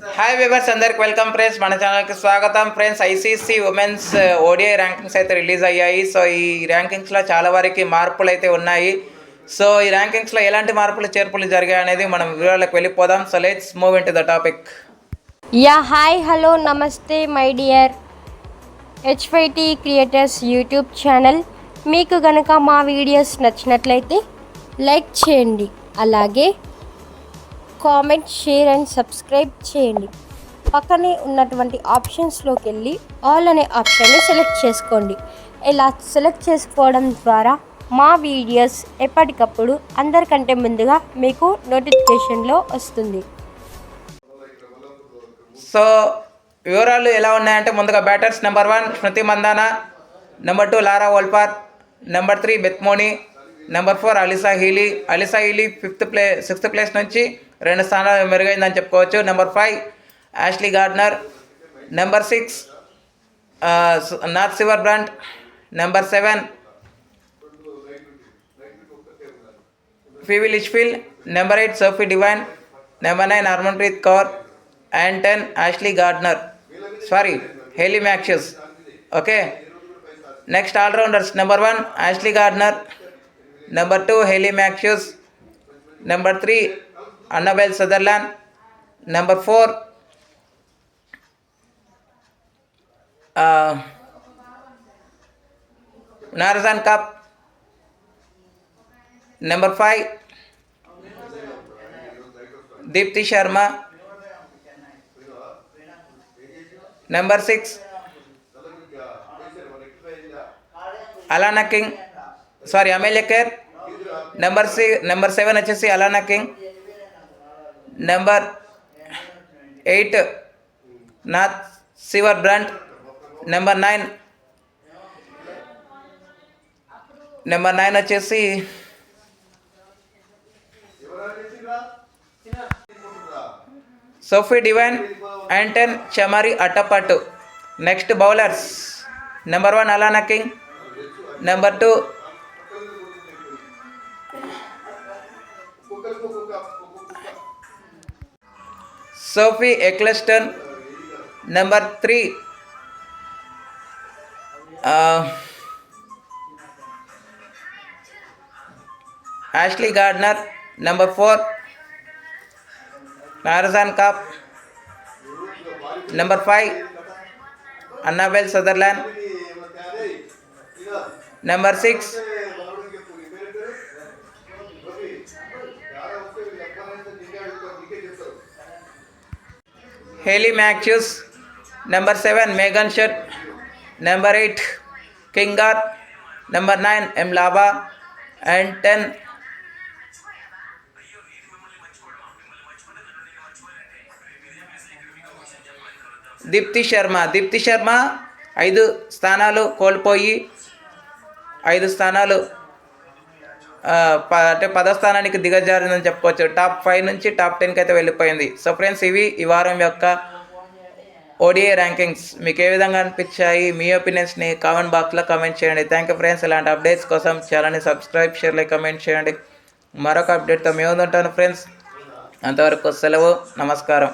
Hi viewers, అందరికి welcome friends. మన ఛానల్కి స్వాగతం friends. ICC women's ODI rankings అయితే రిలీజ్ అయ్యాయి. సో ఈ ర్యాంకింగ్స్లో చాలా వరకు మార్పులు అయితే ఉన్నాయి. సో ఈ ర్యాంకింగ్స్లో ఎలాంటి మార్పులు చేర్పులు జరిగాయి అనేది మనం వివరాలకు వెళ్ళిపోదాం. So let's move into the topic. Hi hello namaste my dear HYT creators YouTube channel. మీకు కనుక మా వీడియోస్ నచ్చినట్లయితే లైక్ చేయండి, అలాగే కామెంట్, షేర్ అండ్ సబ్స్క్రైబ్ చేయండి. పక్కనే ఉన్నటువంటి ఆప్షన్స్లోకి వెళ్ళి ఆల్ అనే ఆప్షన్ని సెలెక్ట్ చేసుకోండి. ఇలా సెలెక్ట్ చేసుకోవడం ద్వారా మా వీడియోస్ ఎప్పటికప్పుడు అందరికంటే ముందుగా మీకు నోటిఫికేషన్లో వస్తుంది. సో వివరాలు ఎలా ఉన్నాయంటే, ముందుగా batters number 1 Smriti Mandhana, number 2 Laura ఓల్పార్, number 3 Beth Mooney, number 4 Alyssa Healy. 6th place నుంచి 2 స్థానాలు మెరుగైందని చెప్పుకోవచ్చు. Number 5 Ashleigh Gardner, number 6 Nat Sciver Brunt, number 7 Phoebe Litchfield, number 8 Sophie Devine, number 9 Harmanpreet Kaur and 10 Ashley Gardner. Hayley Matthews. Okay. Next all-rounders. Number 1 Ashley Gardner, number 2 Hayley Matthews, number 3 Annabelle Sutherland, number 4 Narzan Cup, number 5 Deepti Sharma, number 6 Alana King, Amelia Kerr. Number 7 వచ్చేసి Alana King. Number 8 Nat Sciver Brunt. Number 9 వచ్చేసి Sophie Devine and 10 Chamari Attapattu. Next bowlers. Number 1 Alana King, number 2 Sophie Eccleston, number 3 Ashley Gardner, number 4 Narzan Cup, number 5 Annabelle Sutherland, number 6 Hayley Matthews, number 7 Megan Shutt, number 8 Kingar, number 9 M Lava, and 10 Deepti Sharma 5 స్థానాలు కోల్పోయి 5 స్థానాలు అంటే 10వ స్థానానికి దిగజారిందని చెప్పుకోవచ్చు. Top 5 నుంచి top 10కి అయితే వెళ్ళిపోయింది. సో ఫ్రెండ్స్, ఇవి ఈ వారం యొక్క ఓడిఐ ర్యాంకింగ్స్. మీకు ఏ విధంగా అనిపించాయి? మీ ఒపీనియన్స్ని కామెంట్ బాక్స్లో కామెంట్ చేయండి. Thank you friends. ఇలాంటి అప్డేట్స్ కోసం ఛానల్ని సబ్స్క్రైబ్, షేర్, లైక్, కామెంట్ చేయండి. మరొక అప్డేట్తో మేము ఉంటాను ఫ్రెండ్స్. అంతవరకు సెలవు, నమస్కారం.